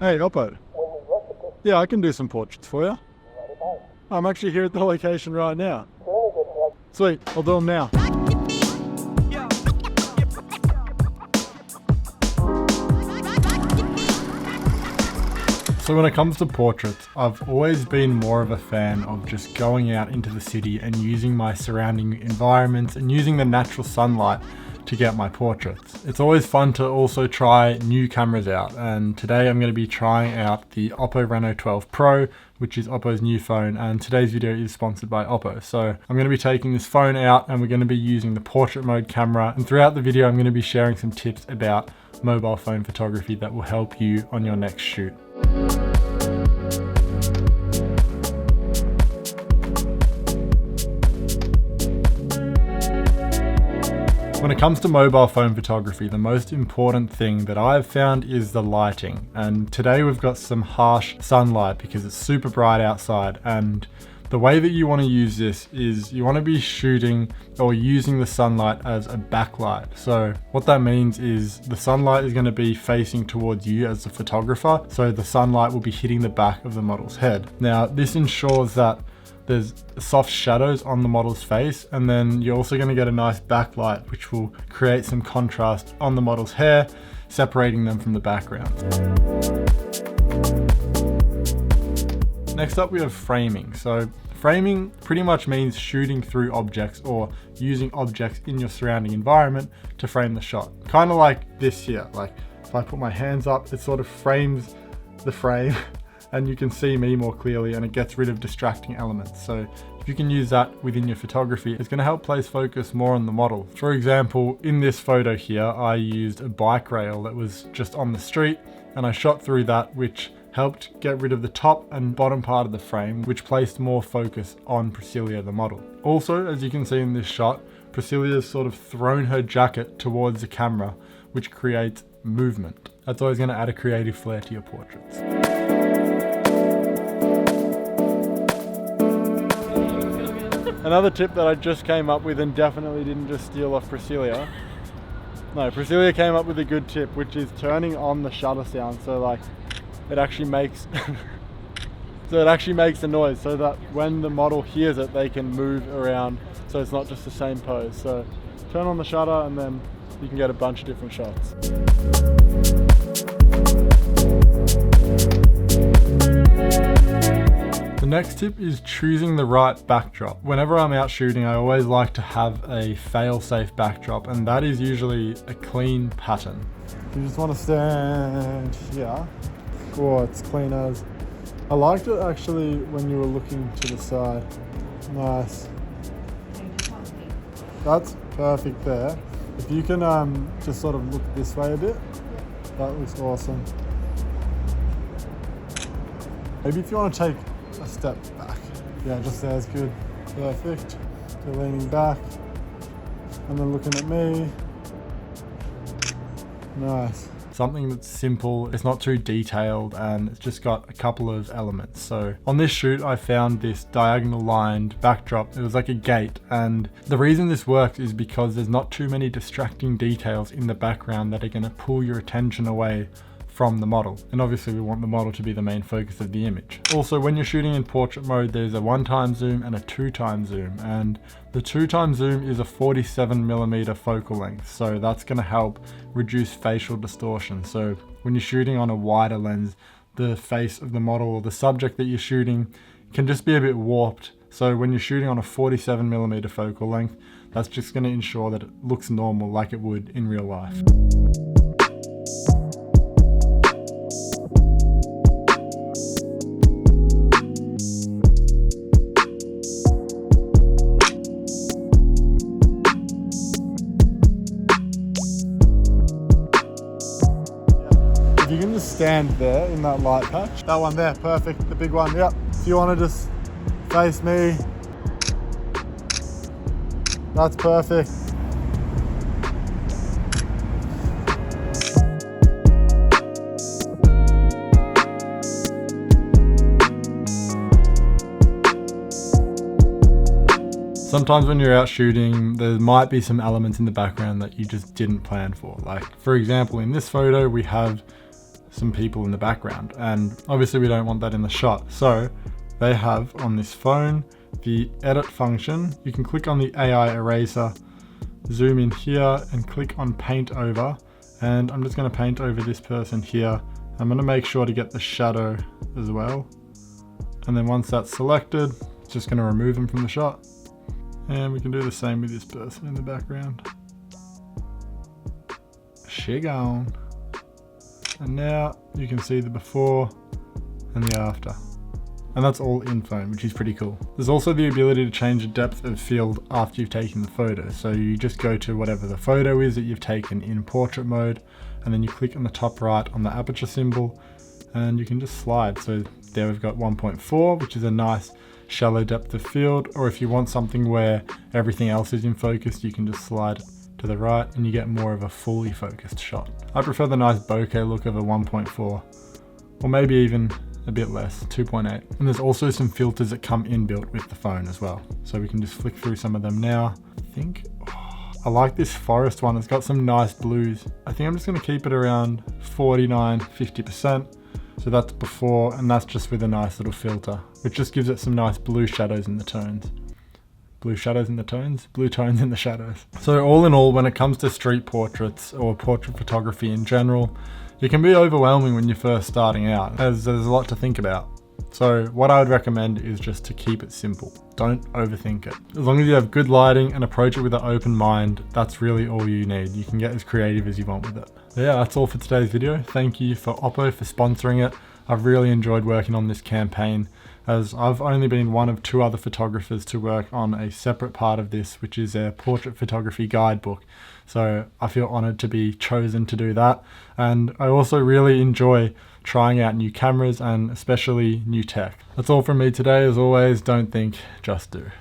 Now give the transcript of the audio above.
Hey, Oppo. Yeah, I can do some portraits for you. I'm actually here at the location right now. Sweet, I'll do them now. So when it comes to portraits, I've always been more of a fan of just going out into the city and using my surrounding environments and using the natural sunlight to get my portraits. It's always fun to also try new cameras out, and today I'm going to be trying out the Oppo Reno 12 Pro, which is Oppo's new phone, and today's video is sponsored by Oppo. So I'm going to be taking this phone out and we're going to be using the portrait mode camera, and throughout the video I'm going to be sharing some tips about mobile phone photography that will help you on your next shoot. When it comes to mobile phone photography, the most important thing that I've found is the lighting. And today we've got some harsh sunlight because it's super bright outside, and the way that you want to use this is you want to be shooting or using the sunlight as a backlight. So what that means is the sunlight is going to be facing towards you as the photographer, so the sunlight will be hitting the back of the model's head. Now this ensures that there's soft shadows on the model's face, and then you're also going to get a nice backlight which will create some contrast on the model's hair, separating them from the background. Next up we have framing. So framing pretty much means shooting through objects or using objects in your surrounding environment to frame the shot. Kind of like this here, like if I put my hands up, it sort of frames the frame and you can see me more clearly, and it gets rid of distracting elements. So if you can use that within your photography, it's going to help place focus more on the model. For example, in this photo here, I used a bike rail that was just on the street and I shot through that, which helped get rid of the top and bottom part of the frame, which placed more focus on Priscilla, the model. Also, as you can see in this shot, Priscilla's sort of thrown her jacket towards the camera, which creates movement. That's always going to add a creative flair to your portraits. Another tip that I just came up with and definitely didn't just steal off Priscilla. No, Priscilla came up with a good tip, which is turning on the shutter sound, so like it actually makes a noise so that when the model hears it, they can move around, so it's not just the same pose. So turn on the shutter and then you can get a bunch of different shots. The next tip is choosing the right backdrop. Whenever I'm out shooting, I always like to have a fail-safe backdrop, and that is usually a clean pattern. You just want to stand here. Oh, it's clean as. I liked it actually when you were looking to the side. Nice. That's perfect there. If you can just sort of look this way a bit, that looks awesome. Maybe if you want to take a step back. Yeah, just there's good. Perfect. You're leaning back and then looking at me. Nice. Something that's simple, it's not too detailed, and it's just got a couple of elements. So on this shoot I found this diagonal lined backdrop. It was like a gate, and the reason this works is because there's not too many distracting details in the background that are going to pull your attention away from the model, and obviously we want the model to be the main focus of the image. Also, when you're shooting in portrait mode, there's a 1x zoom and a 2x zoom, and the 2x zoom is a 47mm focal length, so that's going to help reduce facial distortion. So when you're shooting on a wider lens, the face of the model or the subject that you're shooting can just be a bit warped. So when you're shooting on a 47mm focal length, that's just going to ensure that it looks normal like it would in real life. You can just stand there in that light patch. That one there, perfect, the big one, yep. If you want to just face me, that's perfect. Sometimes when you're out shooting, there might be some elements in the background that you just didn't plan for. Like, for example, in this photo, we have some people in the background, and obviously we don't want that in the shot. So they have on this phone the edit function. You can click on the AI eraser, zoom in here and click on paint over, and I'm just going to paint over this person here. I'm going to make sure to get the shadow as well, and then once that's selected, it's just going to remove them from the shot. And we can do the same with this person in the background. She gone. And now you can see the before and the after. And that's all in phone, which is pretty cool. There's also the ability to change the depth of field after you've taken the photo. So you just go to whatever the photo is that you've taken in portrait mode, and then you click on the top right on the aperture symbol, and you can just slide. So there we've got 1.4, which is a nice shallow depth of field. Or if you want something where everything else is in focus, you can just slide it to the right and you get more of a fully focused shot. I prefer the nice bokeh look of a 1.4, or maybe even a bit less, 2.8. And there's also some filters that come inbuilt with the phone as well. So we can just flick through some of them now. I like this forest one. It's got some nice blues. I think I'm just gonna keep it around 49, 50%. So that's before, and that's just with a nice little filter, which just gives it some nice blue shadows in the tones. Blue shadows in the tones? Blue tones in the shadows. So all in all, when it comes to street portraits or portrait photography in general, it can be overwhelming when you're first starting out, as there's a lot to think about. So what I would recommend is just to keep it simple. Don't overthink it. As long as you have good lighting and approach it with an open mind, that's really all you need. You can get as creative as you want with it. But yeah, that's all for today's video. Thank you for Oppo for sponsoring it. I've really enjoyed working on this campaign, as I've only been one of 2 other photographers to work on a separate part of this, which is their portrait photography guidebook. So I feel honored to be chosen to do that. And I also really enjoy trying out new cameras and especially new tech. That's all from me today. As always, don't think, just do.